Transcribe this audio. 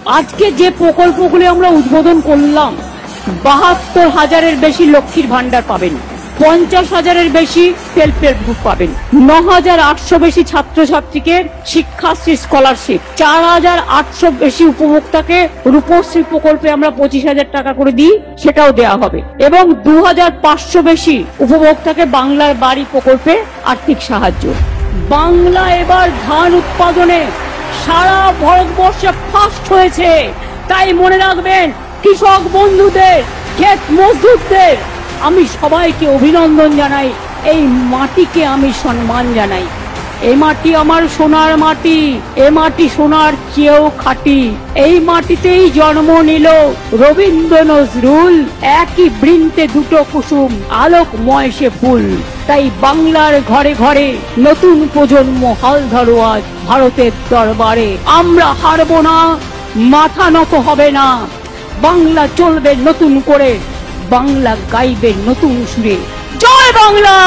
আজকে যে প্রকল্পগুলি আমরা উদ্বোধন করলাম, ৭২,০০০-এর বেশি লক্ষ্মীর ভান্ডার পাবেন, ৫০,০০০-এর বেশি সেলফ হেল্প গ্রুপ পাবেন, ৯,৮০০ বেশি ছাত্রছাত্রীকে শিক্ষাশ্রী স্কলারশিপ, ৪,৮০০ বেশি উপভোক্তাকে রূপশ্রী প্রকল্পে আমরা ২৫,০০০ টাকা করে দিই, সেটাও দেওয়া হবে, এবং ২,৫০০ বেশি উপভোক্তাকে বাংলার বাড়ি প্রকল্পে আর্থিক সাহায্য। বাংলা এবার ধান উৎপাদনে সারা ভারতবর্ষে ফার্স্ট হয়েছে। তাই মনে রাখবেন, কৃষক বন্ধুদের, ক্ষেত মজদুরদের আমি সবাইকে অভিনন্দন জানাই, এই মাটিকে আমি সম্মান জানাই। এই মাটি আমার সোনার মাটি, এ মাটি সোনার চেয়েও খাঁটি। এই মাটিতেই জন্ম নিল রবীন্দ্র নজরুল, একই বৃন্তে দুটো কুসুম, আলোকময় সে ফুল। তাই বাংলার ঘরে ঘরে নতুন প্রজন্ম হাল ধরো আজ ভারতের দরবারে। আমরা হারবো না, মাথা নত হবে না। বাংলা চলবে নতুন করে, বাংলা গাইবে নতুন সুরে। জয় বাংলা।